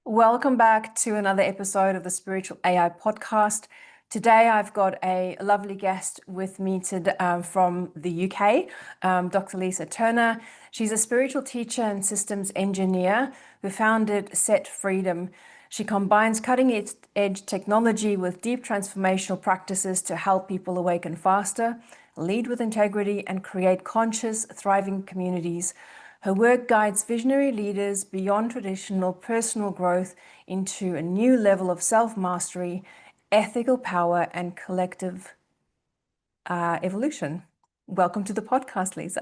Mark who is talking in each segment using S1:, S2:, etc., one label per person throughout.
S1: Welcome back to another episode of the Spiritual AI podcast. Today, I've got a lovely guest with me from the UK, Dr. Lisa Turner. She's a spiritual teacher and systems engineer who founded CET Freedom. She combines cutting-edge technology with deep transformational practices to help people awaken faster, lead with integrity, and create conscious, thriving communities. Her work guides visionary leaders beyond traditional personal growth into a new level of self-mastery, ethical power, and collective evolution. Welcome to the podcast, Lisa.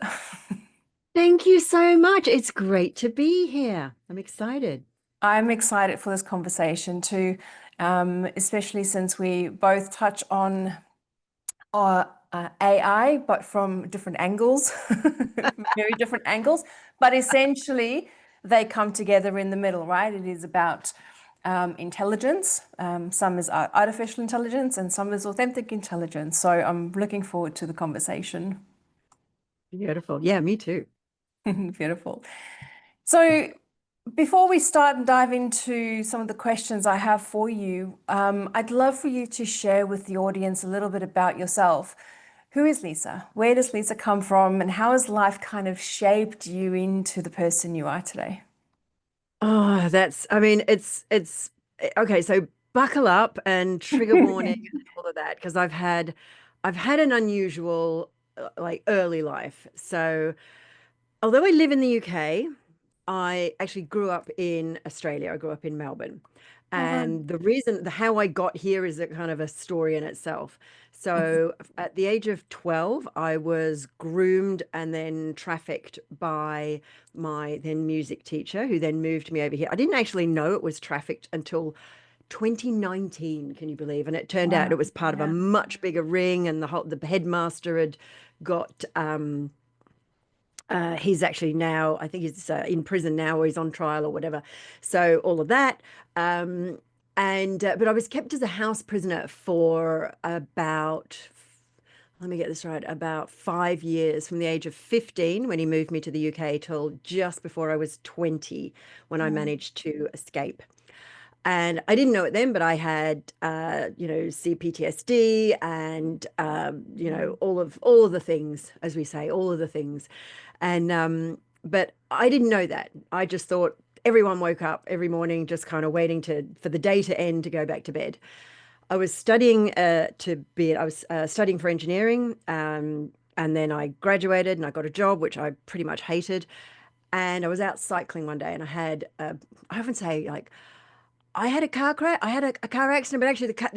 S2: Thank you so much. It's great to be here. I'm excited.
S1: I'm excited for this conversation too, especially since we both touch on AI, but from different angles, very different angles. But essentially, they come together in the middle, right? It is about intelligence. Some is artificial intelligence, and some is authentic intelligence. So I'm looking forward to the conversation.
S2: Beautiful. Yeah, me too.
S1: Beautiful. So before we start and dive into some of the questions I have for you, I'd love for you to share with the audience a little bit about yourself. Who is Lisa? Where does Lisa come from? And how has life kind of shaped you into the person you are today?
S2: Oh, it's okay. So buckle up and trigger warning and all of that, because I've had an unusual like early life. So although I live in the UK, I actually grew up in Australia. I grew up in Melbourne.
S1: Oh, wow.
S2: And how I got here is a kind of a story in itself. So at the age of 12, I was groomed and then trafficked by my then music teacher, who then moved me over here. I didn't actually know it was trafficked until 2019, can you believe? And it turned out
S1: Wow.
S2: it was part of a
S1: Yeah.
S2: much bigger ring, and the headmaster had got he's actually now, I think he's in prison now, or he's on trial or whatever. So all of that. But I was kept as a house prisoner for about, let me get this right, about 5 years, from the age of 15 when he moved me to the UK till just before I was 20 when I
S1: Mm.
S2: managed to escape. And I didn't know it then, but I had, CPTSD and, all of the things, as we say, all of the things. And but I didn't know that. I just thought everyone woke up every morning just kind of waiting for the day to end to go back to bed. I was studying for engineering, and then I graduated and I got a job which I pretty much hated. And I was out cycling one day, and I often say, like, I had a car crash. I had a car accident, but actually the car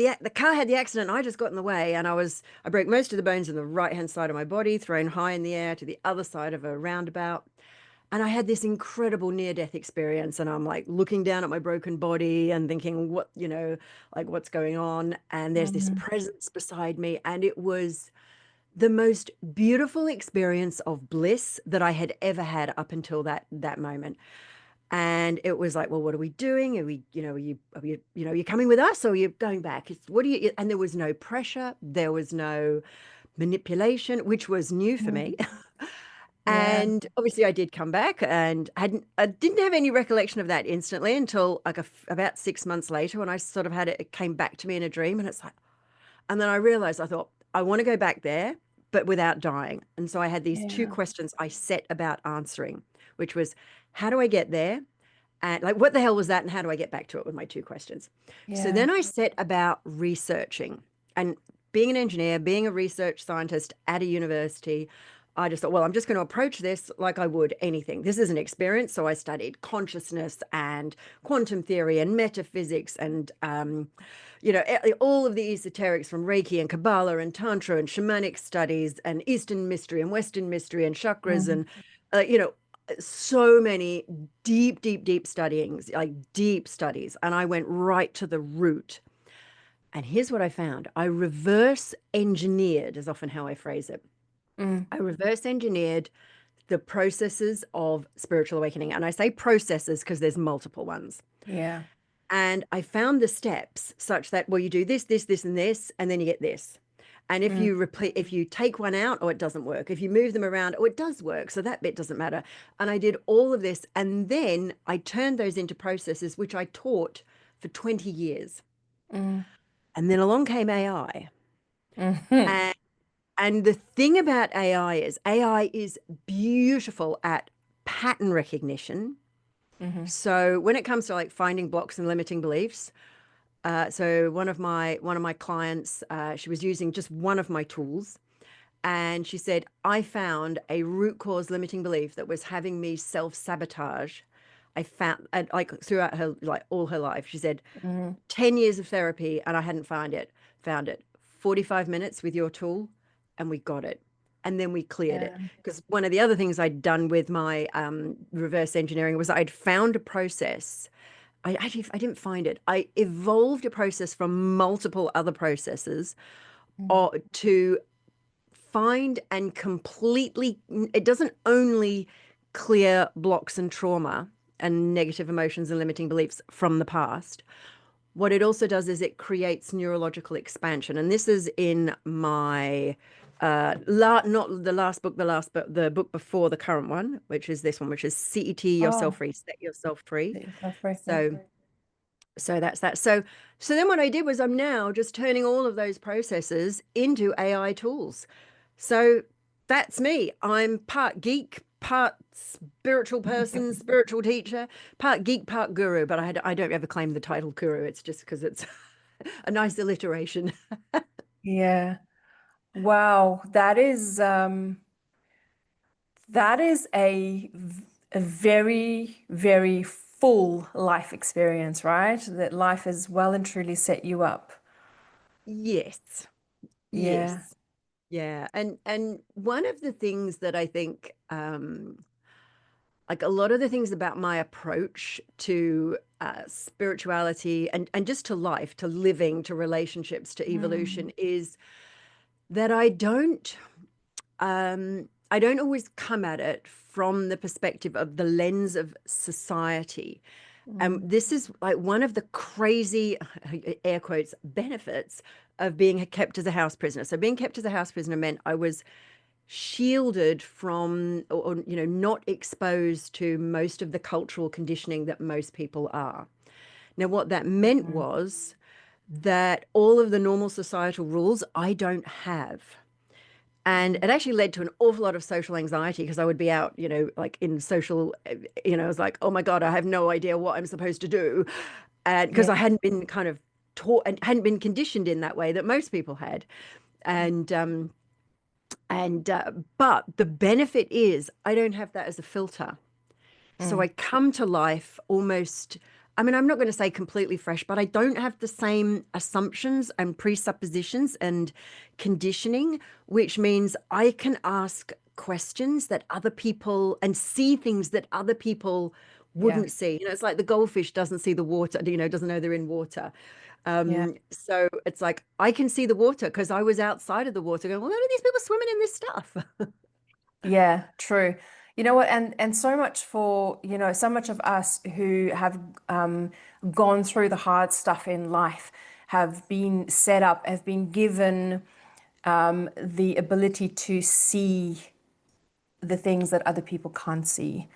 S2: had the accident. And I just got in the way, and I broke most of the bones in the right hand side of my body, thrown high in the air to the other side of a roundabout. And I had this incredible near death experience. And I'm like looking down at my broken body and thinking, like, what's going on? And there's this
S1: Mm.
S2: presence beside me, and it was the most beautiful experience of bliss that I had ever had up until that moment. And it was like, well, what are we doing? Are you coming with us, or are you going back? And there was no pressure. There was no manipulation, which was new for
S1: Mm.
S2: me.
S1: Yeah.
S2: And obviously I did come back, and I didn't have any recollection of that instantly until like about 6 months later, when I sort of it came back to me in a dream. And it's like, and then I realized, I thought, I want to go back there, but without dying. And so I had these two
S1: Yeah.
S2: questions I set about answering, which was, how do I get there? And like, what the hell was that? And how do I get back to it, with my two questions? So
S1: Yeah.
S2: then I set about researching, and being an engineer, being a research scientist at a university, I just thought, well, I'm just going to approach this like I would anything. This is an experience. So I studied consciousness and quantum theory and metaphysics and, all of the esoterics, from Reiki and Kabbalah and Tantra and shamanic studies and Eastern mystery and Western mystery and chakras
S1: Mm.
S2: and, uh, you know, so many deep, deep, deep studyings, like deep studies. And I went right to the root. And here's what I found: I reverse engineered, is often how I phrase it.
S1: Mm.
S2: I reverse engineered the processes of spiritual awakening. And I say processes because there's multiple ones.
S1: Yeah.
S2: And I found the steps such that, well, you do this, this, this, and this, and then you get this. And if
S1: Mm.
S2: you repeat, if you take one out, or it doesn't work. If you move them around, or it does work. So that bit doesn't matter. And I did all of this. And then I turned those into processes, which I taught for 20 years.
S1: Mm.
S2: And then along came AI.
S1: Mhm.
S2: And, and the thing about AI is beautiful at pattern recognition.
S1: Mhm.
S2: So when it comes to like finding blocks and limiting beliefs, so one of my clients, she was using just one of my tools, and she said, I found a root cause limiting belief that was having me self-sabotage. I found, and like throughout her, like all her life, she said,
S1: Mhm.
S2: 10 years of therapy and I hadn't found it. 45 minutes with your tool and we got it. And then we cleared it.
S1: Yeah.
S2: Because one of the other things I'd done with my reverse engineering was I'd found a process. I didn't find it. I evolved a process from multiple other processes
S1: Mm.
S2: or to find and completely, it doesn't only clear blocks and trauma and negative emotions and limiting beliefs from the past. What it also does is it creates neurological expansion. And this is in my not the last book, the book before the current one, which is this one, which is CET Yourself
S1: Oh,
S2: Free, Set Yourself Free.
S1: set yourself free. Yeah.
S2: So that's that. So then what I did was I'm now just turning all of those processes into AI tools. So that's me. I'm part geek, part spiritual person, spiritual teacher, part geek, part guru, but I don't ever claim the title guru. It's just because it's a nice alliteration.
S1: Yeah. Wow. That is a very, very full life experience, right? That life has well and truly set you up.
S2: Yes.
S1: Yeah.
S2: Yes. Yeah. And one of the things that I think like a lot of the things about my approach to spirituality and just to life, to living, to relationships, to
S1: Mm.
S2: evolution is that I don't always come at it from the perspective of the lens of society. And
S1: Mm.
S2: this is like one of the crazy, air quotes, benefits of being kept as a house prisoner. So being kept as a house prisoner meant I was shielded from or not exposed to most of the cultural conditioning that most people are. Now what that meant
S1: Mm.
S2: was that all of the normal societal rules I don't have, and
S1: Mm.
S2: it actually led to an awful lot of social anxiety because I would be out, like in social, I was like, oh my God, I have no idea what I'm supposed to do. And because
S1: Yeah.
S2: I hadn't been kind of taught and hadn't been conditioned in that way that most people had. And but the benefit is I don't have that as a filter. So
S1: Mm.
S2: I come to life almost, I mean, I'm not going to say completely fresh, but I don't have the same assumptions and presuppositions and conditioning, which means I can ask questions that other people and see things that other people
S1: Yeah.
S2: wouldn't see. It's like the goldfish doesn't see the water, doesn't know they're in water.
S1: Yeah.
S2: So it's like I can see the water because I was outside of the water going, well, what are these people swimming in this stuff?
S1: Yeah, true. You know what? And so much for, so much of us who have gone through the hard stuff in life have been set up, have been given the ability to see the things that other people can't see.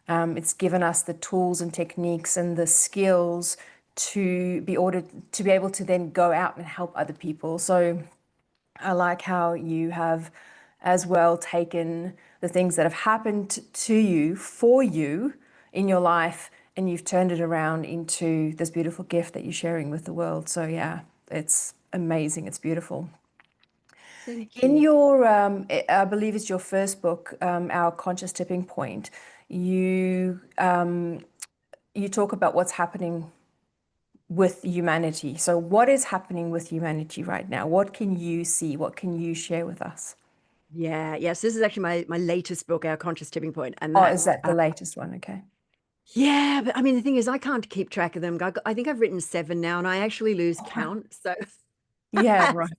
S1: It's given us the tools and techniques and the skills to be able to then go out and help other people. So I like how you have as well taken the things that have happened to you for you in your life and you've turned it around into this beautiful gift that you're sharing with the world. So yeah, it's amazing. It's beautiful.
S2: Thank
S1: In
S2: you.
S1: your, I believe it's your first book, Our Conscious Tipping Point, you talk about what's happening with humanity. So what is happening with humanity right now? What can you see? What can you share with us?
S2: Yeah, yes, this is actually my latest book, Our Conscious Tipping Point, and
S1: Oh, is
S2: that's
S1: that the latest one? Okay.
S2: yeah. But I mean, the thing is, I can't keep track of them. I think I've written 7 now, and I actually lose
S1: Oh, wow.
S2: count. So,
S1: Yeah, right.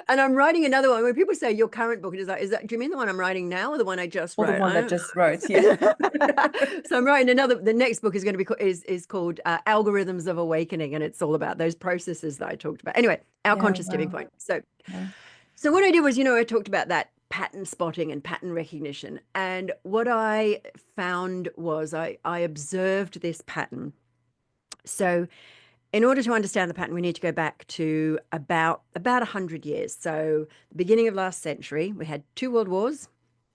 S2: and I'm writing another one. When people say your current book is that? Do you mean the one I'm writing now, or the one I just
S1: Or the
S2: wrote?
S1: one
S2: I
S1: that
S2: don't
S1: just wrote. Yeah.
S2: know. So I'm writing another. The next book is going to be is called Algorithms of Awakening, and it's all about those processes that I talked about. Anyway, Our
S1: Yeah,
S2: Conscious Tipping
S1: wow.
S2: Point. So.
S1: Yeah.
S2: So what I did was, I talked about that pattern spotting and pattern recognition. And what I found was I observed this pattern. So in order to understand the pattern, we need to go back to about 100 years. So the beginning of last century, we had two world wars,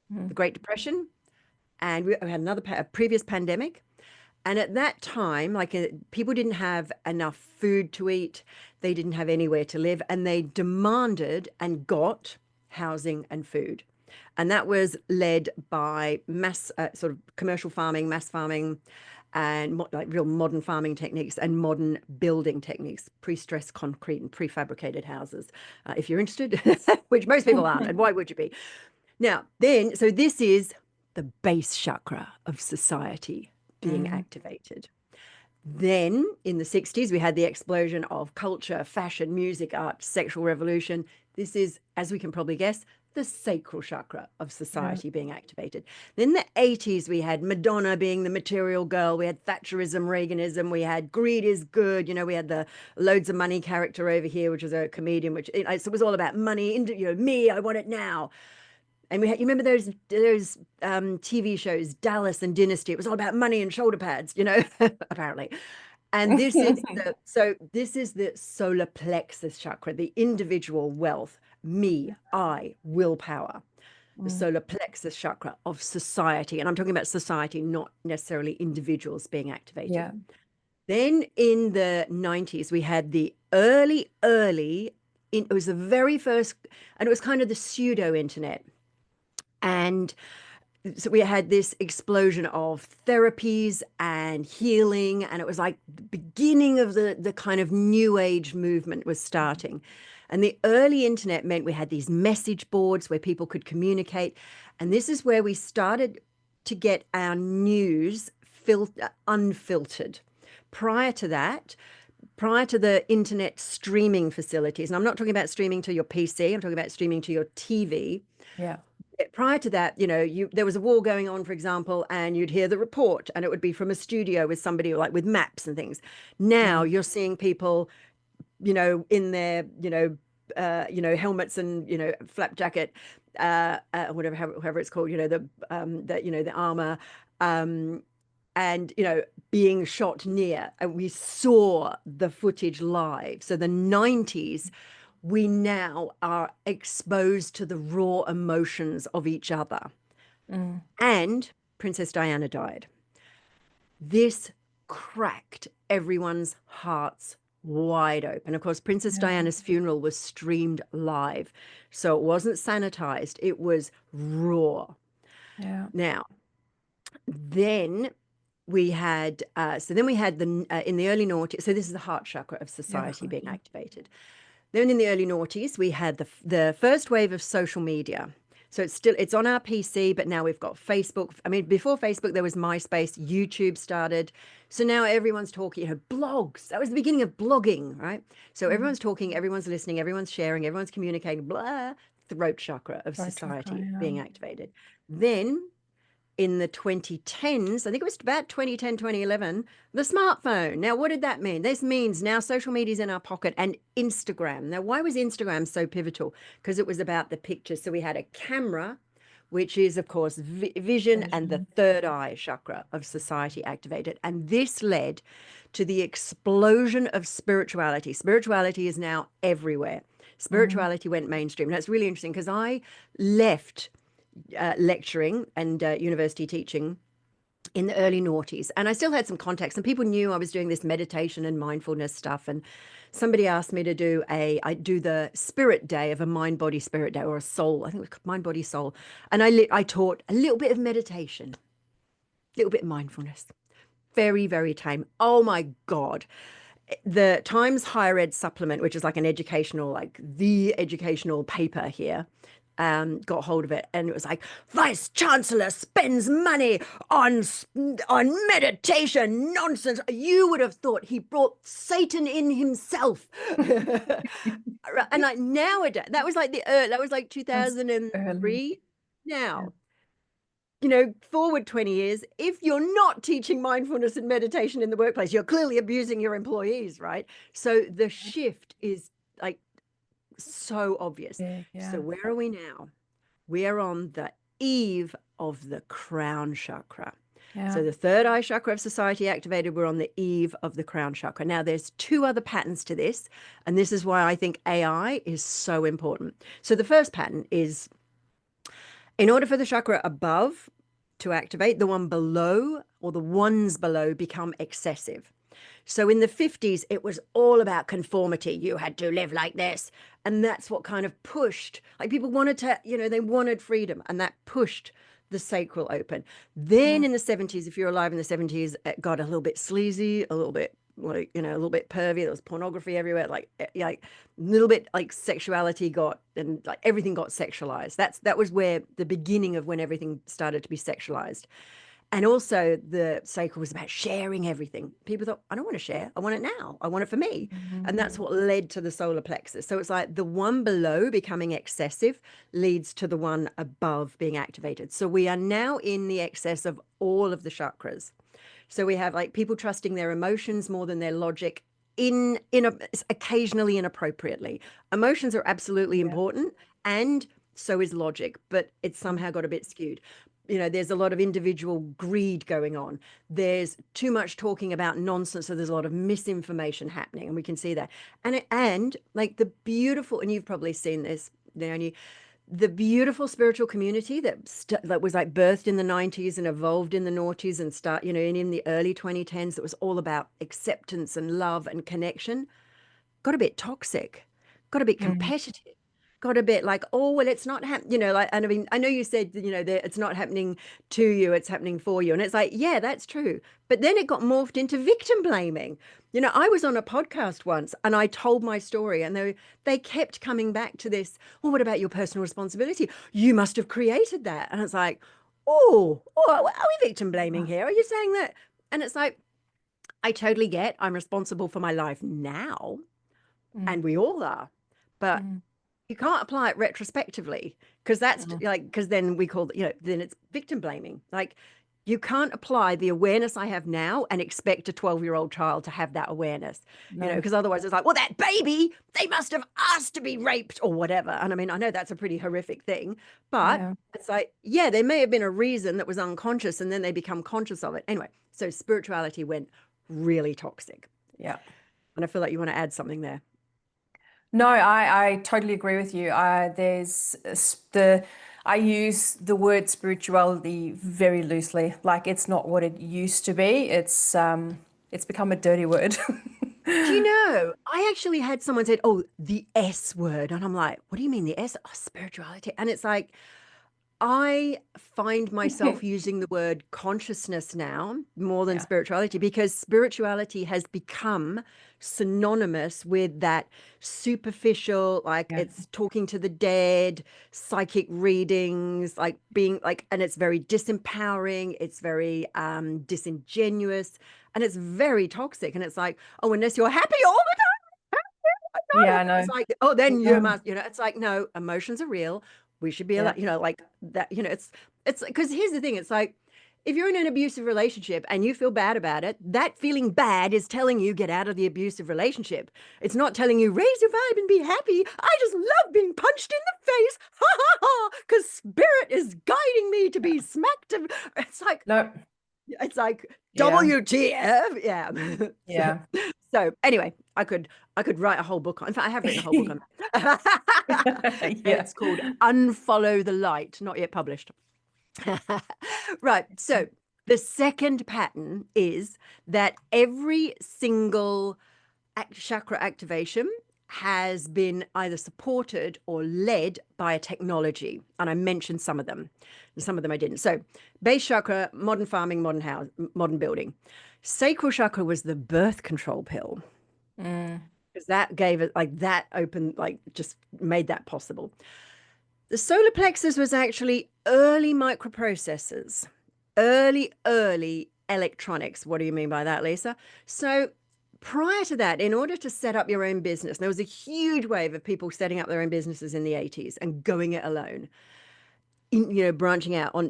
S2: the Great Depression, and we had a previous pandemic. And at that time, people didn't have enough food to eat. They didn't have anywhere to live, and they demanded and got housing and food. And that was led by mass sort of commercial farming, mass farming, and like real modern farming techniques and modern building techniques, pre-stressed concrete and prefabricated houses. If you're interested, which most people aren't, and why would you be? Now, so this is the base chakra of society being activated. Then in the 60s, we had the explosion of culture, fashion, music, art, sexual revolution. This is, as we can probably guess, the sacral chakra of society being activated. Then the 80s, we had Madonna being the material girl. We had Thatcherism, Reaganism. We had greed is good. We had the loads of money character over here, which was a comedian, which it was all about money. Me, I want it now. And you remember those TV shows, Dallas and Dynasty? It was all about money and shoulder pads, apparently. And this is the solar plexus chakra, the individual wealth, me, I, willpower, the solar plexus chakra of society. And I'm talking about society, not necessarily individuals being activated.
S1: Yeah.
S2: Then in the 90s, we had the it was the very first, and it was kind of the pseudo internet. And so we had this explosion of therapies and healing, and it was like the beginning of the kind of new age movement was starting. And the early internet meant we had these message boards where people could communicate. And this is where we started to get our news unfiltered. Prior to the internet streaming facilities, and I'm not talking about streaming to your PC, I'm talking about streaming to your TV.
S1: Yeah.
S2: Prior to that, there was a war going on, for example, and you'd hear the report, and it would be from a studio with somebody like with maps and things. Now you're seeing people, in their, helmets and flap jacket, however it's called, the armor, and being shot near. And we saw the footage live. So the 90s. We now are exposed to the raw emotions of each other. And Princess Diana died. This cracked everyone's hearts wide open. Of course, Princess Diana's funeral was streamed live. So it wasn't sanitized. It was raw.
S1: Yeah.
S2: Now, then we had, in the early noughties, so this is the heart chakra of society being activated. Then in the early noughties, we had the first wave of social media. So it's on our PC, but now we've got Facebook. I mean, before Facebook, there was MySpace, YouTube started. So now everyone's talking, blogs. That was the beginning of blogging, right? So everyone's talking, everyone's listening, everyone's sharing, everyone's communicating, blah, throat chakra of society being activated. Then in the 2010s, I think it was about 2010, 2011, the smartphone. Now, what did that mean? This means now social media is in our pocket, and Instagram. Now, why was Instagram so pivotal? Because it was about the pictures. So we had a camera, which is, of course, vision and the third eye chakra of society activated. And this led to the explosion of spirituality. Spirituality is now everywhere. Spirituality went mainstream. And that's really interesting because I left lecturing and university teaching in the early noughties, and I still had some contacts, and people knew I was doing this meditation and mindfulness stuff. And somebody asked me to I do the spirit day of a mind body spirit day, or a soul, I think it was mind body soul, and I taught a little bit of meditation, a little bit of mindfulness, very, very tame. Oh my God. The Times Higher Ed supplement, which is like the educational paper here, got hold of it, and it was like, Vice Chancellor spends money on meditation nonsense. You would have thought he brought Satan in himself. And like nowadays, that was like 2003. Now, forward 20 years, if you're not teaching mindfulness and meditation in the workplace, you're clearly abusing your employees, right? So the shift is like so obvious.
S1: Yeah.
S2: So where are we now? We are on the eve of the crown chakra.
S1: Yeah.
S2: So the third eye chakra of society activated, we're on the eve of the crown chakra. Now there's two other patterns to this, and this is why I think AI is so important. So the first pattern is, in order for the chakra above to activate, the one below or the ones below become excessive. So in the 50s, it was all about conformity. You had to live like this. And that's what kind of pushed, like people wanted to, they wanted freedom, and that pushed the sacral open. Then in the 70s, if you're alive in the 70s, it got a little bit sleazy, a little bit like, a little bit pervy. There was pornography everywhere, like a little bit like sexuality got, and like everything got sexualized. That was where the beginning of when everything started to be sexualized. And also the sacral was about sharing everything. People thought, I don't want to share. I want it now. I want it for me. And that's what led to the solar plexus. So it's like the one below becoming excessive leads to the one above being activated. So we are now in the excess of all of the chakras. So we have like people trusting their emotions more than their logic occasionally inappropriately. Emotions are absolutely important, and so is logic, but it's somehow got a bit skewed. There's a lot of individual greed going on. There's too much talking about nonsense. So there's a lot of misinformation happening, and we can see that. And like the beautiful, and you've probably seen this, Leonie, the beautiful spiritual community that was like birthed in the 90s and evolved in the noughties and in the early 2010s, that was all about acceptance and love and connection, got a bit toxic, got a bit competitive, got a bit like, oh, well, it's not happening, like, and I mean, I know you said, that it's not happening to you, it's happening for you. And it's like, yeah, that's true. But then it got morphed into victim blaming. I was on a podcast once and I told my story, and they kept coming back to this. Well, what about your personal responsibility? You must have created that. And it's like, oh, are we victim blaming here? Are you saying that? And it's like, I totally get I'm responsible for my life now, and we all are, but you can't apply it retrospectively, because that's like, because then we call then it's victim blaming. Like, you can't apply the awareness I have now and expect a 12-year-old child to have that awareness, because otherwise it's like, well, that baby, they must have asked to be raped or whatever. And I mean, I know that's a pretty horrific thing, but it's like, yeah, there may have been a reason that was unconscious, and then they become conscious of it. Anyway, so spirituality went really toxic.
S1: Yeah.
S2: And I feel like you want to add something there.
S1: No, I totally agree with you. I use the word spirituality very loosely. Like, it's not what it used to be. It's become a dirty word.
S2: Do you know, I actually had someone said, oh, the S word. And I'm like, what do you mean the S? Oh, spirituality. And it's like, I find myself using the word consciousness now more than spirituality, because spirituality has become synonymous with that superficial, like it's talking to the dead, psychic readings, like being like, and it's very disempowering, it's very disingenuous, and it's very toxic. And it's like, oh, unless you're happy all the time.
S1: Yeah, I know.
S2: It's like, oh, then you must, it's like, no, emotions are real. We should be allowed, like that, it's because here's the thing. It's like, if you're in an abusive relationship and you feel bad about it, that feeling bad is telling you get out of the abusive relationship. It's not telling you raise your vibe and be happy. I just love being punched in the face. Ha ha ha. Because spirit is guiding me to be smacked. It's like,
S1: no.
S2: It's like WTF. Yeah.
S1: Yeah.
S2: So anyway, I could write a whole book on. In fact, I have written a whole book on that. It's called Unfollow the Light, not yet published. Right. So the second pattern is that every single chakra activation has been either supported or led by a technology. And I mentioned some of them, and some of them I didn't. So base chakra, modern farming, modern house, modern building. Sacral chakra was the birth control pill. Because that gave it like that open, like just made that possible. The solar plexus was actually early microprocessors, early electronics. What do you mean by that, Lisa? So prior to that, in order to set up your own business, there was a huge wave of people setting up their own businesses in the 80s and going it alone, branching out on,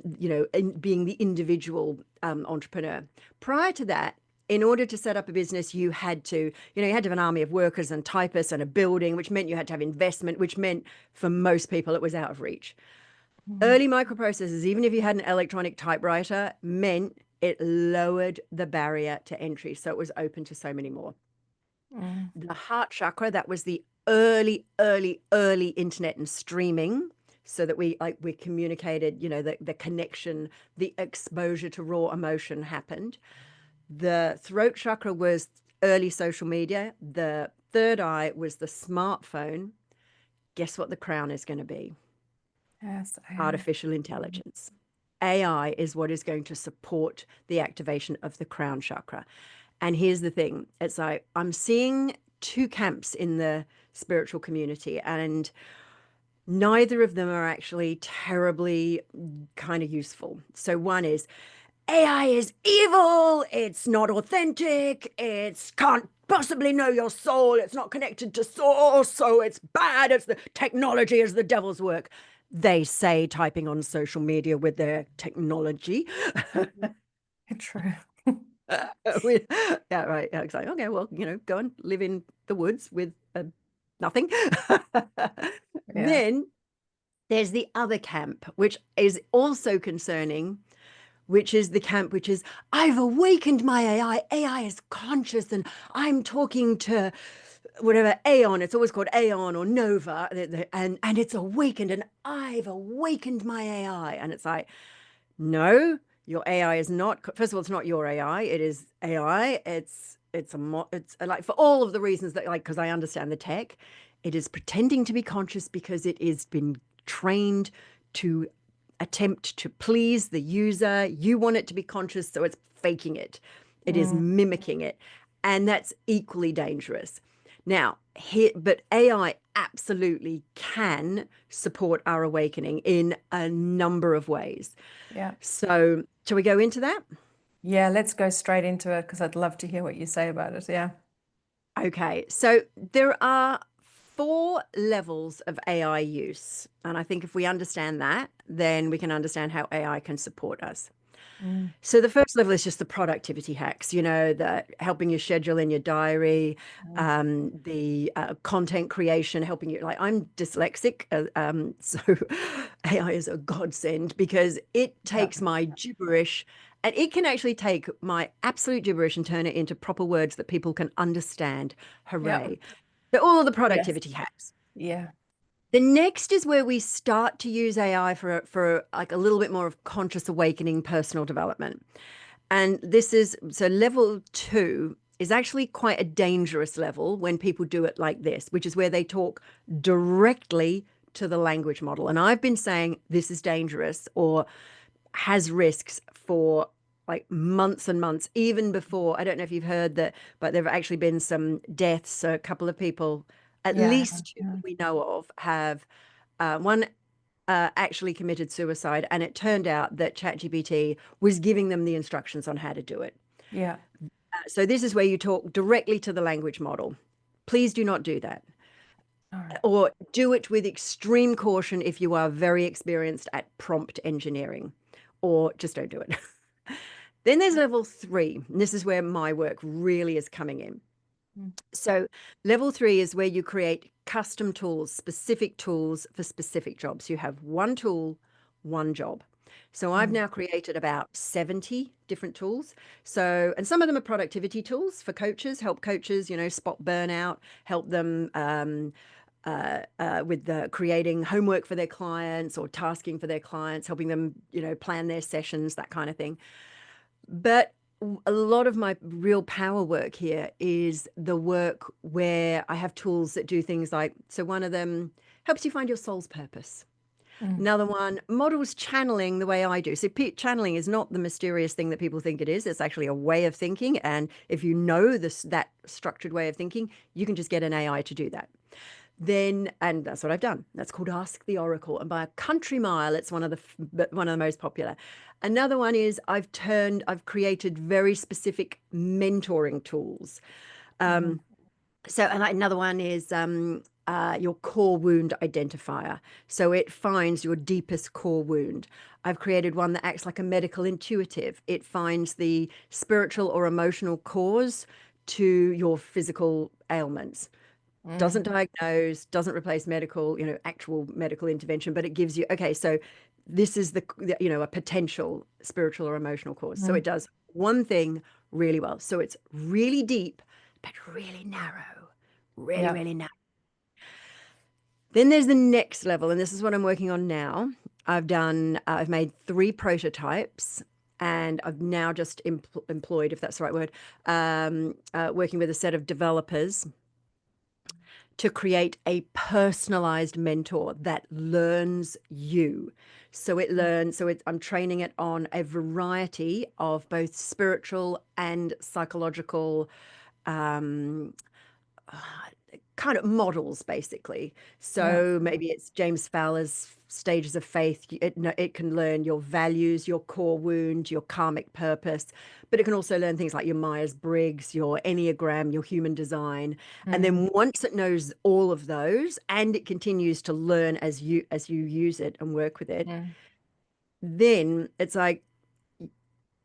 S2: being the individual entrepreneur. Prior to that, in order to set up a business, you had to, you have an army of workers and typists and a building, which meant you had to have investment, which meant for most people it was out of reach.
S1: Mm.
S2: Early microprocessors, even if you had an electronic typewriter, meant it lowered the barrier to entry. So it was open to so many more.
S1: Mm.
S2: The heart chakra, that was the early internet and streaming, so that we communicated, the connection, the exposure to raw emotion happened. The throat chakra was early social media. The third eye was the smartphone. Guess what the crown is going to be?
S1: Yes,
S2: Artificial intelligence. AI is what is going to support the activation of the crown chakra. And here's the thing. It's like I'm seeing two camps in the spiritual community, and neither of them are actually terribly kind of useful. So one is AI is evil, it's not authentic, it can't possibly know your soul, it's not connected to source, so it's bad, it's the technology is the devil's work. They say, typing on social media with their technology.
S1: true.
S2: Yeah, right. Yeah, exactly. Okay, well, go and live in the woods with nothing.
S1: Yeah.
S2: Then there's the other camp, which is also concerning, which is the camp which is, I've awakened my AI. AI is conscious, and I'm talking to whatever Aeon. It's always called Aeon or Nova, and it's awakened, and I've awakened my AI. And it's like, no, your AI is not. First of all, it's not your AI. It is AI. It's like, for all of the reasons that, like, because I understand the tech, it is pretending to be conscious because it has been trained to attempt to please the user. You want it to be conscious, so it's faking it. It is
S1: Mm.
S2: mimicking it, and that's equally dangerous. Now, but AI absolutely can support our awakening in a number of ways.
S1: Yeah.
S2: So, shall we go into that?
S1: Yeah, let's go straight into it because I'd love to hear what you say about it. Yeah.
S2: Okay, so there are 4 levels of AI use. And I think if we understand that, then we can understand how AI can support us.
S1: Mm.
S2: So the first level is just the productivity hacks, the helping you schedule in your diary,
S1: Mm.
S2: the content creation, helping you. Like, I'm dyslexic, so AI is a godsend because it
S1: Yeah.
S2: takes my gibberish, and it can actually take my absolute gibberish and turn it into proper words that people can understand.
S1: Yeah.
S2: Hooray. So all of the
S1: Yes.
S2: productivity hacks.
S1: Yeah.
S2: The next is where we start to use AI for like a little bit more of conscious awakening, personal development. And this is, so level 2 is actually quite a dangerous level when people do it like this, which is where they talk directly to the language model. And I've been saying this is dangerous or has risks for like months and months, even before. I don't know if you've heard that, but there have actually been some deaths. A couple of people, at
S1: Yeah.
S2: least 2
S1: Yeah.
S2: that we know of, have one actually committed suicide, and it turned out that ChatGPT was giving them the instructions on how to do it.
S1: Yeah.
S2: So this is where you talk directly to the language model. Please do not do that.
S1: All right.
S2: Or do it with extreme caution if you are very experienced at prompt engineering, or just don't do it. Then there's level 3. And this is where my work really is coming in.
S1: Mm.
S2: So level 3 is where you create custom tools, specific tools for specific jobs. You have one tool, one job. So I've
S1: Mm.
S2: now created about 70 different tools. So, and some of them are productivity tools for coaches, help coaches, spot burnout, help them with the creating homework for their clients or tasking for their clients, helping them, plan their sessions, that kind of thing. But a lot of my real power work here is the work where I have tools that do things like, so one of them helps you find your soul's purpose.
S1: Mm.
S2: Another one models channeling the way I do. So channeling is not the mysterious thing that people think it is. It's actually a way of thinking. And if you know that structured way of thinking, you can just get an AI to do that. Then, and that's what I've done. That's called Ask the Oracle. And by a country mile, it's one of the most popular. Another one is I've created very specific mentoring tools.
S1: Mm.
S2: So, and another one is your core wound identifier. So it finds your deepest core wound. I've created one that acts like a medical intuitive. It finds the spiritual or emotional cause to your physical ailments. Doesn't diagnose, doesn't replace medical, actual medical intervention, but it gives you, okay, so this is a potential spiritual or emotional cause. So it does one thing really well. So it's really deep, but really narrow, really,
S1: Yeah.
S2: really narrow. Then there's the next level, and this is what I'm working on now. I've made 3 prototypes, and I've now just employed, if that's the right word, working with a set of developers to create a personalized mentor that learns you. So I'm training it on a variety of both spiritual and psychological um, kind of models, basically.
S1: Yeah.
S2: So maybe it's James Fowler's stages of faith. It can learn your values, your core wound, your karmic purpose, but it can also learn things like your Myers-Briggs, your Enneagram, your human design. And then once it knows all of those, and it continues to learn as you use it and work with it, then it's like,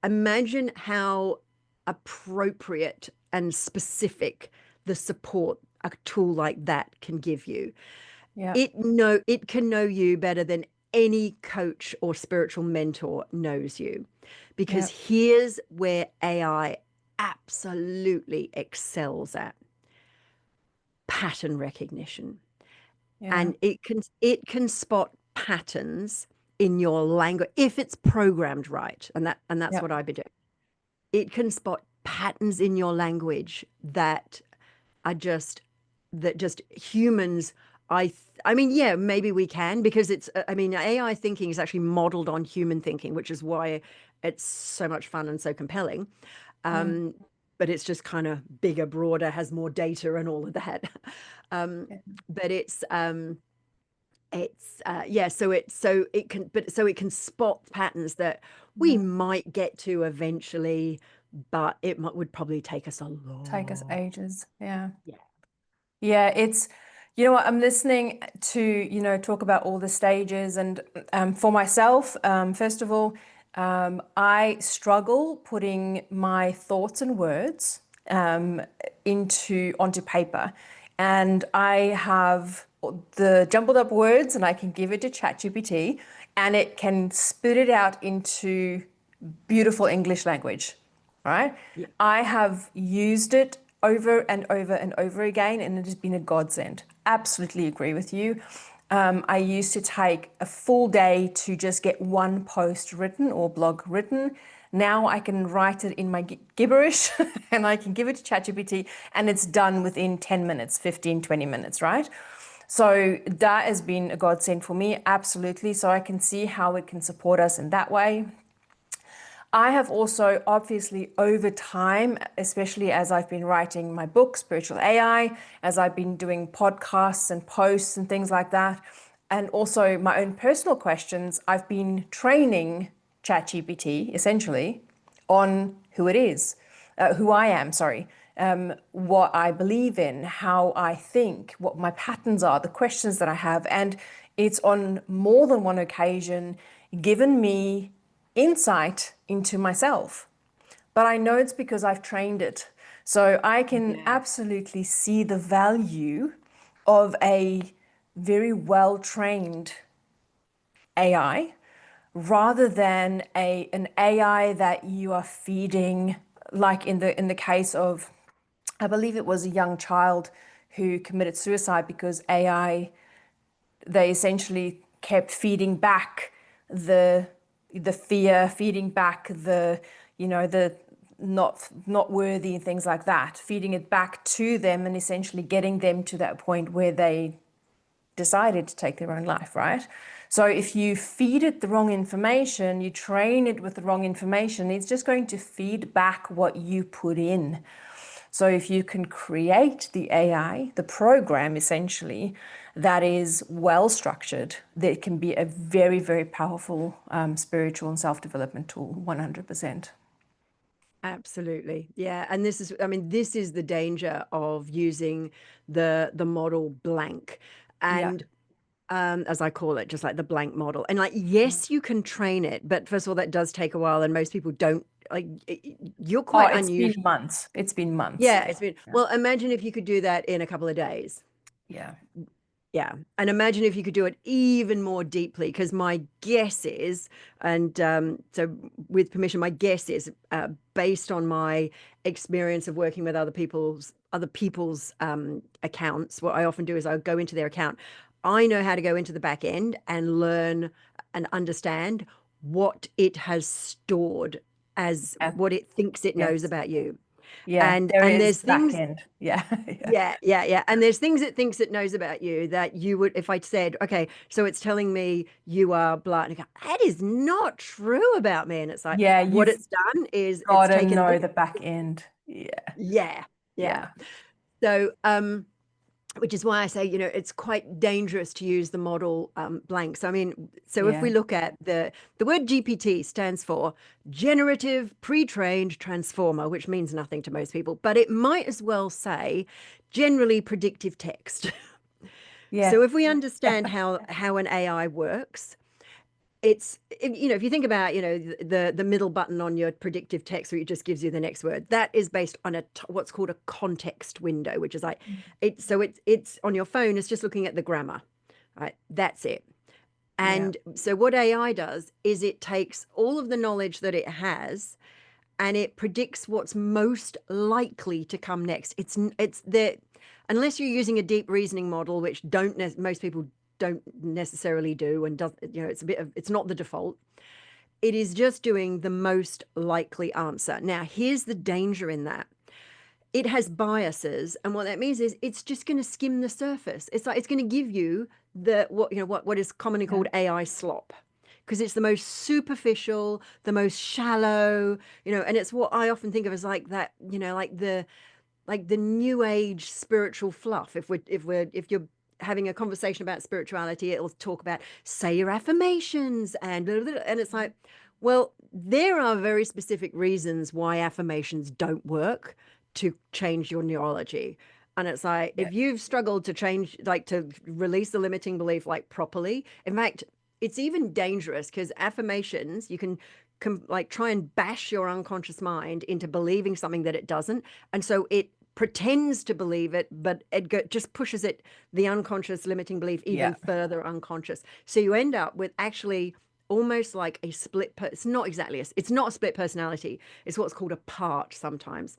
S2: imagine how appropriate and specific the support a tool like that can give you.
S1: Yeah.
S2: It can know you better than any coach or spiritual mentor knows you, because
S1: Yeah.
S2: here's where AI absolutely excels at: pattern recognition.
S1: Yeah.
S2: And it can spot patterns in your language if it's programmed right, and that's
S1: Yeah.
S2: what I've been doing. It can spot patterns in your language are just that just humans. I mean, yeah, maybe we can, because I mean, AI thinking is actually modeled on human thinking, which is why it's so much fun and so compelling. um but it's just kind of bigger, broader, has more data and all of that. um
S1: Yeah.
S2: but it's yeah, so it can spot patterns that we
S1: Yeah.
S2: might get to eventually, but would probably take us a
S1: Take us
S2: long.
S1: ages. Yeah.
S2: Yeah.
S1: Yeah, you know what, I'm listening to, talk about all the stages. And for myself, first of all, I struggle putting my thoughts and words onto paper. And I have the jumbled up words, and I can give it to ChatGPT, and it can spit it out into beautiful English language, right?
S2: Yeah.
S1: I have used it over and over and over again, and it has been a godsend. Absolutely agree with you. I used to take a full day to just get one post written or blog written. Now I can write it in my gibberish and I can give it to ChatGPT, and it's done within 10 minutes, 15, 20 minutes, right? So that has been a godsend for me, absolutely. So I can see how it can support us in that way. I have also, obviously, over time, especially as I've been writing my book, Spiritual AI, as I've been doing podcasts and posts and things like that, and also my own personal questions, I've been training ChatGPT essentially on who it is, who I am, sorry, what I believe in, how I think, what my patterns are, the questions that I have. And it's on more than one occasion given me insight into myself. But I know it's because I've trained it. So I can
S2: Yeah.
S1: absolutely see the value of a very well trained AI rather than an AI that you are feeding, like in the case of, I believe it was a young child who committed suicide because AI, they essentially kept feeding back the fear, feeding back the not worthy and things like that, feeding it back to them and essentially getting them to that point where they decided to take their own life, right? So if you feed it the wrong information, you train it with the wrong information, it's just going to feed back what you put in. So if you can create the AI, the program essentially, that is well structured, that can be a very, very powerful spiritual and self-development tool, 100%.
S2: Absolutely. Yeah. And this is, I mean, this is the danger of using the model blank.
S1: Yeah.
S2: And as I call it, just like the blank model. And like,
S1: Mm.
S2: yes, you can train it, but first of all, that does take a while, and most people don't like you're
S1: Oh,
S2: quite
S1: it's been
S2: unusual.
S1: months. It's been months.
S2: Yeah, it's been,
S1: Yeah.
S2: well, imagine if you could do that in a couple of days.
S1: Yeah.
S2: Yeah. And imagine if you could do it even more deeply, because my guess is, and so with permission, my guess is based on my experience of working with other people's accounts. What I often do is I'll go into their account. I know how to go into the back end and learn and understand what it has stored as
S1: Yeah.
S2: what it thinks it knows
S1: Yes.
S2: about you.
S1: Yeah.
S2: And
S1: There
S2: and
S1: is
S2: there's
S1: the back
S2: things,
S1: end. Yeah. Yeah.
S2: yeah, yeah, yeah. And there's things it thinks it knows about you that you would, if I said, okay, so it's telling me you are blah, and I go, that is not true about me. And it's like,
S1: Yeah.
S2: what
S1: You've
S2: it's done is it's
S1: gotta
S2: taken
S1: know
S2: this.
S1: the back end. Yeah.
S2: Yeah, yeah.
S1: Yeah.
S2: So, which is why I say, it's quite dangerous to use the model blank. So, I mean, so if
S1: Yeah.
S2: we look at the word GPT stands for generative pre-trained transformer, which means nothing to most people, but it might as well say generally predictive text.
S1: Yeah.
S2: So if we understand how an AI works, if you think about the middle button on your predictive text where it just gives you the next word, that is based on what's called a context window, which is like it's on your phone, it's just looking at the grammar, right? That's it.
S1: Yeah.
S2: And so what AI does is it takes all of the knowledge that it has and it predicts what's most likely to come next. It's the Unless you're using a deep reasoning model, which most people don't necessarily do, and does it's not the default. It is just doing the most likely answer. Now, here's the danger in that. It has biases, and what that means is it's just going to skim the surface. It's like it's going to give you what is commonly
S1: Yeah.
S2: called AI slop, because it's the most superficial, the most shallow, and it's what I often think of as like that, like the new age spiritual fluff. If you're having a conversation about spirituality, it'll talk about say your affirmations and blah, blah, blah, and it's like, well, there are very specific reasons why affirmations don't work to change your neurology. And it's like,
S1: Yeah.
S2: if you've struggled to change, like to release the limiting belief like properly, in fact, it's even dangerous because affirmations, you can like try and bash your unconscious mind into believing something that it doesn't. And so it pretends to believe it, but it just pushes the unconscious limiting belief even
S1: Yeah.
S2: further unconscious. So you end up with actually almost like a it's not exactly it's not a split personality. It's what's called a part sometimes.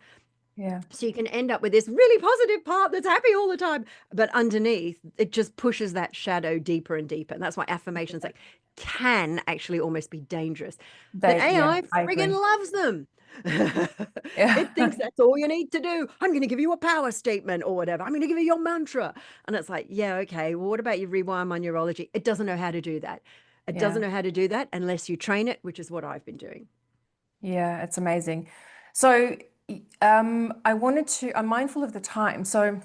S1: Yeah.
S2: So you can end up with this really positive part that's happy all the time, but underneath it just pushes that shadow deeper and deeper. And that's why affirmations like can actually almost be dangerous. But
S1: Yeah,
S2: AI
S1: I
S2: friggin'
S1: agree.
S2: loves them.
S1: Yeah.
S2: It thinks that's all you need to do. I'm going to give you a power statement or whatever. I'm going to give you your mantra. And it's like, yeah, okay. Well, what about you rewire my neurology? It doesn't know how to do that. It doesn't
S1: Yeah.
S2: know how to do that unless you train it, which is what I've been doing.
S1: Yeah, it's amazing. So, I'm mindful of the time. So,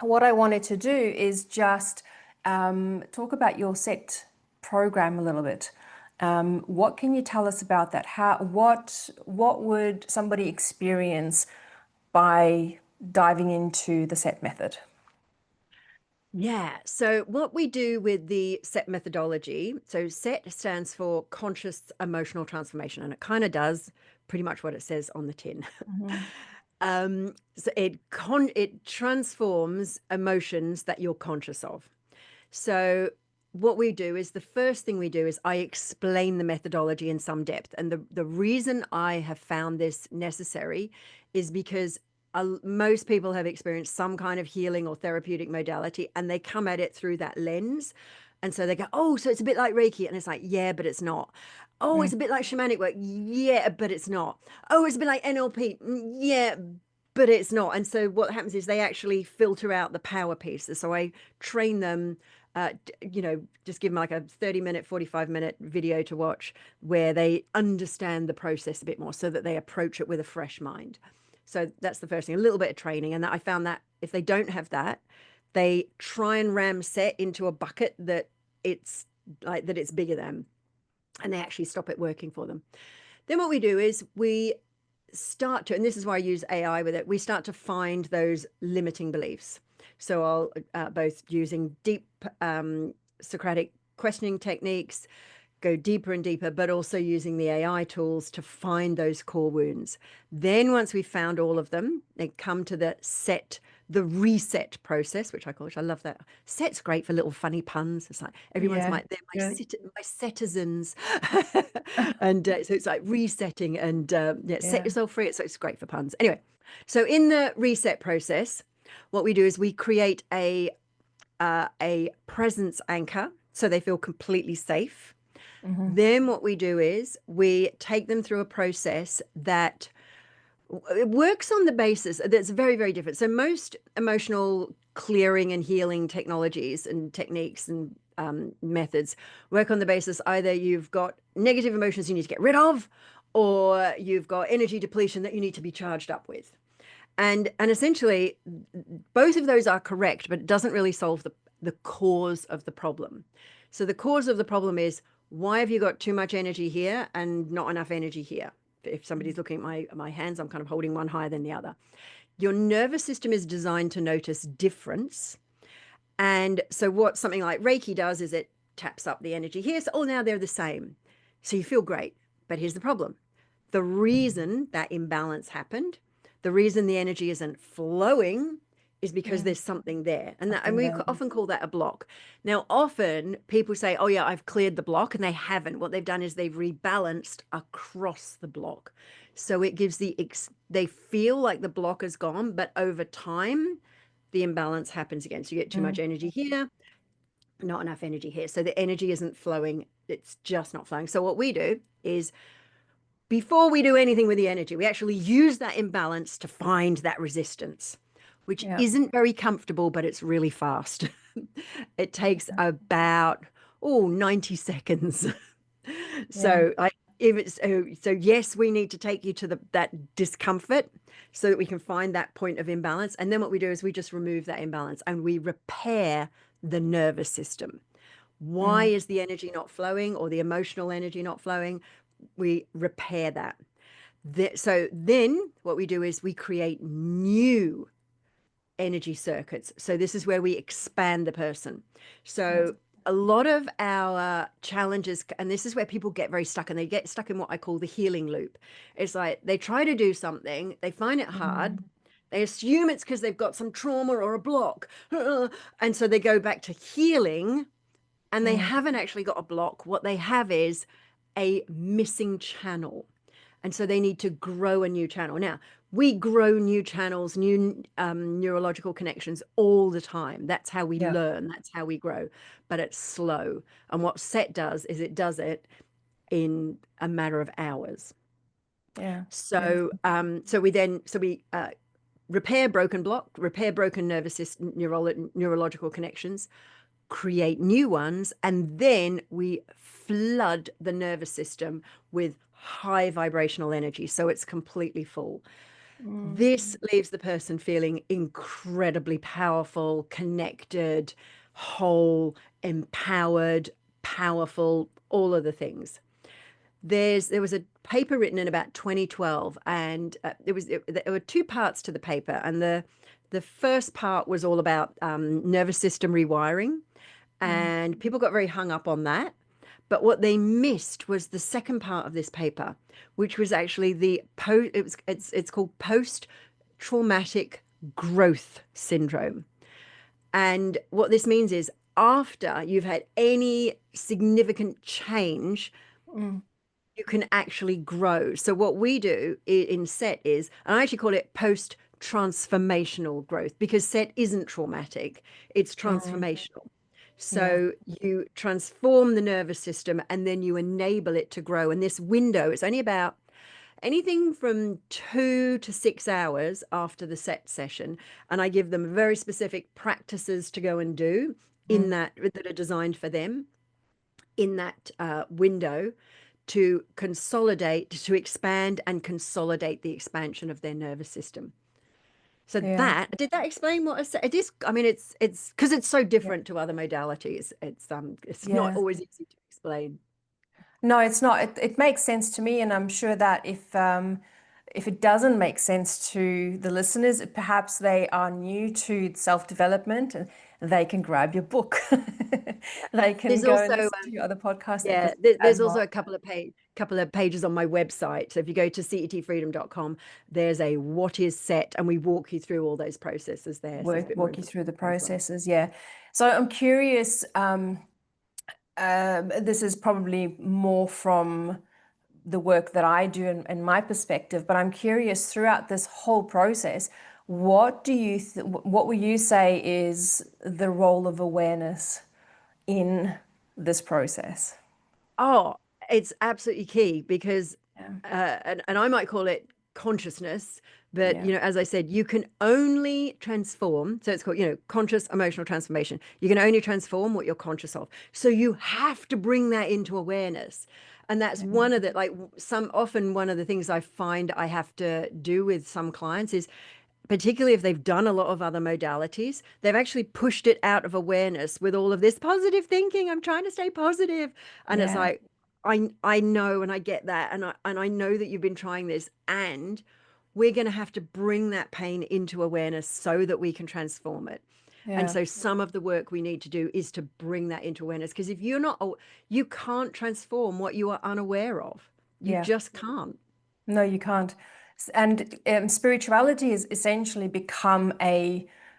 S1: what I wanted to do is just talk about your set program a little bit. What can you tell us about that? What would somebody experience by diving into the set method?
S2: Yeah. So what we do with the SET methodology, so SET stands for conscious emotional transformation, and it kind of does pretty much what it says on the tin.
S1: Mhm.
S2: So it transforms emotions that you're conscious of. So what we do is the first thing we do is I explain the methodology in some depth. And the reason I have found this necessary is because most people have experienced some kind of healing or therapeutic modality and they come at it through that lens. And so they go, oh, so it's a bit like Reiki. And it's like, yeah, but it's not. Oh, it's
S1: Mm.
S2: a bit like shamanic work. Yeah, but it's not. Oh, it's a bit like NLP. Yeah, but it's not. And so what happens is they actually filter out the power pieces. So I train them, just give them like a 30-minute, 45-minute video to watch where they understand the process a bit more so that they approach it with a fresh mind. So that's the first thing, a little bit of training. And that I found that if they don't have that, they try and ram set into a bucket that it's bigger than, and they actually stop it working for them. Then what we do is we start to, and this is why I use AI with it, we start to find those limiting beliefs. So I'll both using deep Socratic questioning techniques, go deeper and deeper, but also using the AI tools to find those core wounds. Then once we've found all of them, they come to the reset process, which I call, which I love that. Set's great for little funny puns. It's like everyone's
S1: Yeah.
S2: they're my citizens. And so it's like resetting and yeah, set
S1: Yeah.
S2: yourself free. So it's great for puns. Anyway, so in the reset process, what we do is we create a presence anchor so they feel completely safe.
S1: Mm-hmm.
S2: Then what we do is we take them through a process that it works on the basis that's very, very different. So most emotional clearing and healing technologies and techniques and methods work on the basis either you've got negative emotions you need to get rid of, or you've got energy depletion that you need to be charged up with. And essentially both of those are correct, but it doesn't really solve the cause of the problem. So the cause of the problem is, why have you got too much energy here and not enough energy here? If somebody's looking at my hands, I'm kind of holding one higher than the other. Your nervous system is designed to notice difference. And so what something like Reiki does is it taps up the energy here. So, oh, now they're the same. So you feel great. But here's the problem. The reason that imbalance happened, the reason the energy isn't flowing, is because
S1: Yeah.
S2: there's something there. And
S1: Something
S2: we
S1: there.
S2: often call that a block. Now, often people say, oh, yeah, I've cleared the block, and they haven't. What they've done is they've rebalanced across the block. So it gives they feel like the block is gone, but over time, the imbalance happens again. So you get too much
S1: Mm.
S2: energy here, not enough energy here. So the energy isn't flowing. It's just not flowing. So what we do is, before we do anything with the energy, we actually use that imbalance to find that resistance, which
S1: Yeah.
S2: isn't very comfortable, but it's really fast. It takes about 90 seconds.
S1: Yeah.
S2: So I if it's so yes, we need to take you to that discomfort so that we can find that point of imbalance. And then what we do is we just remove that imbalance and we repair the nervous system. Why
S1: Mm.
S2: is the energy not flowing, or the emotional energy not flowing? We repair that. So then what we do is we create new energy circuits. So this is where we expand the person.
S1: Yes.
S2: So a lot of our challenges, and this is where people get very stuck, and they get stuck in what I call the healing loop. It's like they try to do something, they find it hard.
S1: Mm.
S2: They assume it's because they've got some trauma or a block. And so they go back to healing, and they
S1: Mm.
S2: haven't actually got a block. What they have is a missing channel. And so they need to grow a new channel. Now, we grow new channels, new neurological connections all the time. That's how we
S1: Yeah.
S2: learn. That's how we grow. But it's slow. And what SET does is it does it in a matter of hours.
S1: Yeah. Yeah.
S2: So, we repair broken block, repair broken nervous system, neurological connections, create new ones, and then we flood the nervous system with high vibrational energy so it's completely full.
S1: Mm.
S2: This leaves the person feeling incredibly powerful, connected, whole, empowered, powerful, all of the things. There was a paper written in about 2012, and there were two parts to the paper, and the first part was all about nervous system rewiring,
S1: Mm.
S2: and people got very hung up on that. But what they missed was the second part of this paper, which was actually it's called post traumatic growth syndrome. And what this means is, after you've had any significant change,
S1: Mm.
S2: you can actually grow. So what we do in SET is, and I actually call it post transformational growth, because SET isn't traumatic, it's
S1: Mm.
S2: transformational.
S1: Yeah.
S2: So you transform the nervous system and then you enable it to grow. And this window, it's only about anything from 2 to 6 hours after the SET session. And I give them very specific practices to go and do in
S1: Mm.
S2: that are designed for them in that window, to consolidate, to expand and consolidate the expansion of their nervous system. So
S1: Yeah.
S2: did that explain what it is? I mean, it's because it's so
S1: Yeah.
S2: different to other modalities. It's not
S1: Yeah.
S2: always easy to explain.
S1: No, it's not. It makes sense to me, and I'm sure that if if it doesn't make sense to the listeners, perhaps they are new to self-development and they can grab your book. They can
S2: There's
S1: go and
S2: also
S1: listen to your other podcast
S2: yeah,
S1: episodes as
S2: there's also
S1: well.
S2: a couple of pages on my website. So if you go to cetfreedom.com, there's a what is set, and we walk you through all those processes there. So there's a bit more
S1: Walk you through the
S2: information there as well.
S1: processes. Yeah. So I'm curious, this is probably more from the work that I do and my perspective, but I'm curious throughout this whole process, what do you what would you say is the role of awareness in this process?
S2: Oh, it's absolutely key because,
S1: Yeah.
S2: and I might call it consciousness, but
S1: Yeah.
S2: as I said, you can only transform. So it's called, conscious emotional transformation. You can only transform what you're conscious of. So you have to bring that into awareness. And that's
S1: Yeah.
S2: one of the, like, often one of the things I find I have to do with some clients is, particularly if they've done a lot of other modalities, they've actually pushed it out of awareness with all of this positive thinking. I'm trying to stay positive. And it's
S1: Yeah.
S2: like, I know, and I get that. And I know that you've been trying this, and we're going to have to bring that pain into awareness so that we can transform it. And
S1: Yeah.
S2: so some of the work we need to do is to bring that into awareness, because if you're not, you can't transform what you are unaware of. You
S1: Yeah.
S2: just can't.
S1: No, you can't. And spirituality has essentially become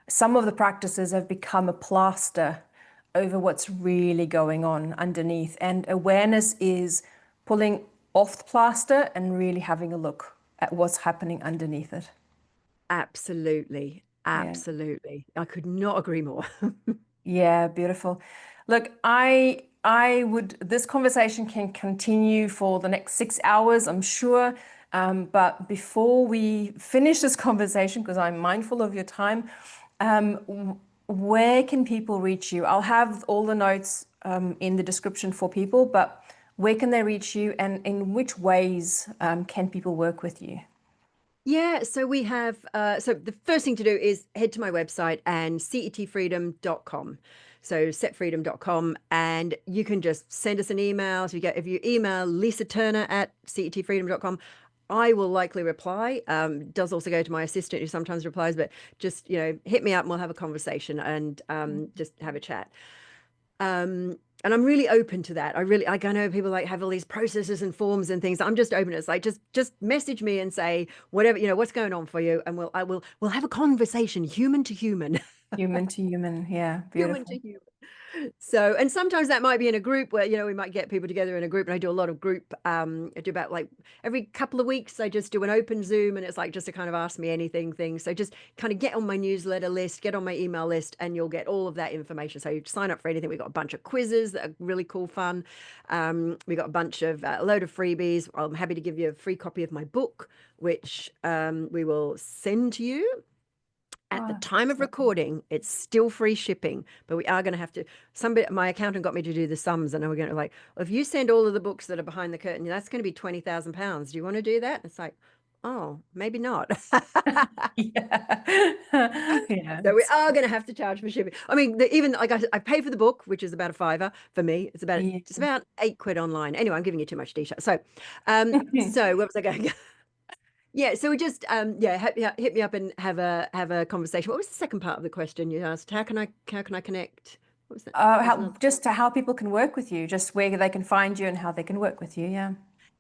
S1: some of the practices have become a plaster over what's really going on underneath. And awareness is pulling off the plaster and really having a look at what's happening underneath it.
S2: Absolutely.
S1: Yeah.
S2: Absolutely. I could not agree more.
S1: Yeah, beautiful. Look, I would this conversation can continue for the next 6 hours, I'm sure. But before we finish this conversation, because I'm mindful of your time, where can people reach you? I'll have all the notes in the description for people, but where can they reach you, and in which ways can people work with you?
S2: Yeah, so we have so the first thing to do is head to my website and cetfreedom.com. So setfreedom.com, and you can just send us an email. So if you email Lisa Turner at cetfreedom.com, I will likely reply. Does also go to my assistant, who sometimes replies, but just hit me up and we'll have a conversation and just have a chat. And I'm really open to that. I know people like have all these processes and forms and things. I'm just open. It's like just message me and say whatever, what's going on for you, and we'll have a conversation, human to human.
S1: Human to human. Yeah,
S2: Human to
S1: beautiful.
S2: human. So, and sometimes that might be in a group where, we might get people together in a group, and I do a lot of group, I do about like every couple of weeks, I just do an open Zoom, and it's like just to kind of ask me anything thing. So just kind of get on my newsletter list, get on my email list, and you'll get all of that information. So you sign up for anything. We've got a bunch of quizzes that are really cool fun. We got a load of freebies. I'm happy to give you a free copy of my book, which we will send to you. At the
S1: Oh,
S2: time of recording, it's still free shipping, but we are going to have to. My accountant got me to do the sums, and we're going to well, if you send all of the books that are behind the curtain, that's going to be £20,000. Do you want to do that? And it's like, oh, maybe not.
S1: yeah. Yeah.
S2: So we are going to have to charge for shipping. I mean, even like I pay for the book, which is about a fiver for me.
S1: Yeah.
S2: It's about £8 online. Anyway, I'm giving you too much detail. So what was I going? Yeah, so we just hit me up and have a conversation. What was the second part of the question you asked? How can I connect? What was that? There's
S1: How
S2: another.
S1: just to how people can work with you, just where they can find you and how they can work with you. Yeah.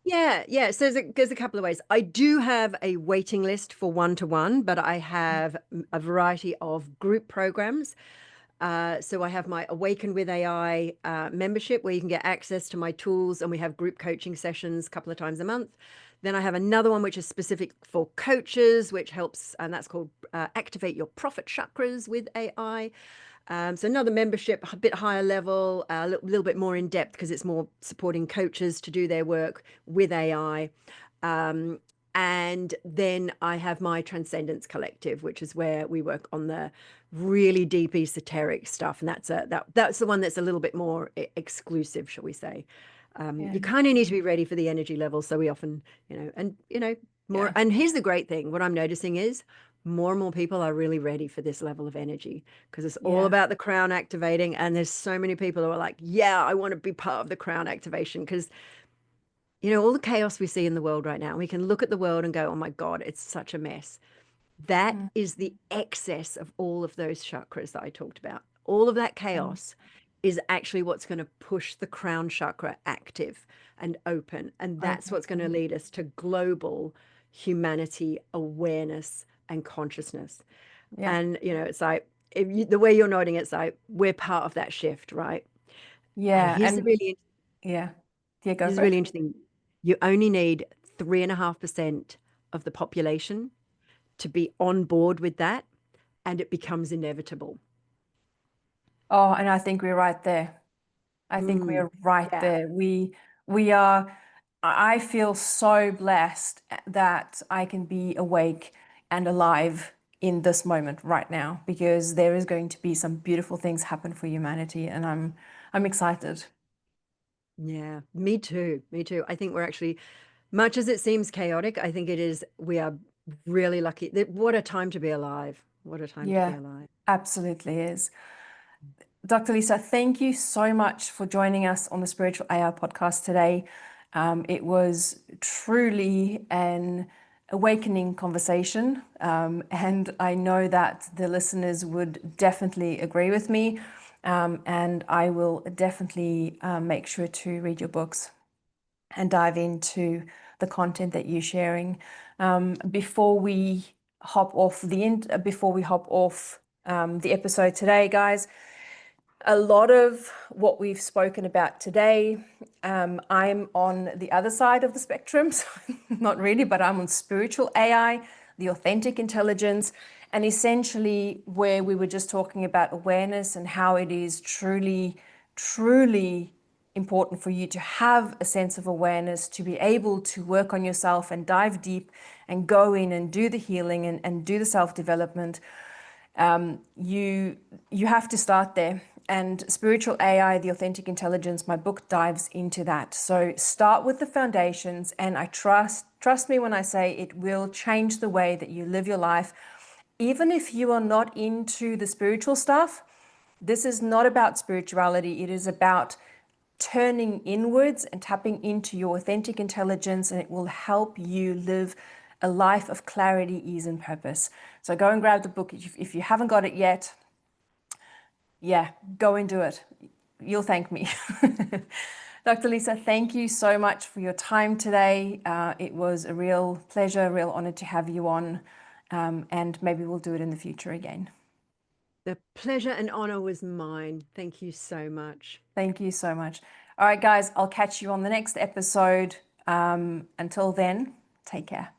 S2: Yeah. So there's a couple of ways. I do have a waiting list for one-to-one, but I have a variety of group programs. So I have my Awaken with AI membership, where you can get access to my tools, and we have group coaching sessions a couple of times a month. Then I have another one which is specific for coaches, which helps, and that's called Activate Your Profit Chakras with AI. So another membership, a bit higher level, a little bit more in depth, because it's more supporting coaches to do their work with AI. And then I have my Transcendence Collective, which is where we work on the really deep esoteric stuff, and that's the one that's a little bit more exclusive, shall we say.
S1: Yeah.
S2: You kind of need to be ready for the energy level, so we often, more.
S1: Yeah.
S2: And here's the great thing: what I'm noticing is more and more people are really ready for this level of energy, because it's all
S1: Yeah.
S2: about the crown activating, and there's so many people who are like, yeah, I want to be part of the crown activation, because You know, all the chaos we see in the world right now, we can look at the world and go, oh my God, it's such a mess. That
S1: Mm,
S2: is the excess of all of those chakras that I talked about. All of that
S1: mm.
S2: chaos is actually what's going to push the crown chakra active and open. And that's
S1: Open.
S2: what's going to lead us to global humanity awareness and consciousness.
S1: Yeah.
S2: And, you know, it's like the way you're nodding, it's like we're part of that shift, right? And
S1: Yeah. And yeah. Yeah, go
S2: here's
S1: for it.
S2: really interesting. You only need 3.5% of the population to be on board with that, and it becomes inevitable.
S1: Oh, and I think we're right there. I think we
S2: Mm,
S1: are right
S2: yeah.
S1: there. We are, I feel so blessed that I can be awake and alive in this moment right now because there is going to be some beautiful things happen for humanity and I'm excited.
S2: Yeah, me too. Me too. I think we're actually, much as it seems chaotic, I think it is, we are really lucky. What a time to be alive. What a time to be
S1: Yeah,
S2: alive.
S1: absolutely is. Dr. Lisa, thank you so much for joining us on the Spiritual AI podcast today. It was truly an awakening conversation, and I know that the listeners would definitely agree with me, and I will definitely make sure to read your books and dive into the content that you're sharing. Before we hop off the episode today, guys, a lot of what we've spoken about today, I'm on the other side of the spectrum, so not really, but I'm on spiritual AI, the authentic intelligence, and essentially where we were just talking about awareness and how it is truly, truly important for you to have a sense of awareness, to be able to work on yourself and dive deep and go in and do the healing and do the self-development. You have to start there. And Spiritual AI, the Authentic Intelligence, my book dives into that. So start with the foundations, and I trust me when I say it will change the way that you live your life. Even if you are not into the spiritual stuff, this is not about spirituality. It is about turning inwards and tapping into your authentic intelligence, and it will help you live a life of clarity, ease, and purpose. So go and grab the book if you haven't got it yet. Yeah, go and do it. You'll thank me. Dr. Lisa, thank you so much for your time today. It was a real pleasure, a real honor to have you on, and maybe we'll do it in the future again.
S2: The pleasure and honor was mine. Thank you so much.
S1: Thank you so much. All right, guys, I'll catch you on the next episode. Until then, take care.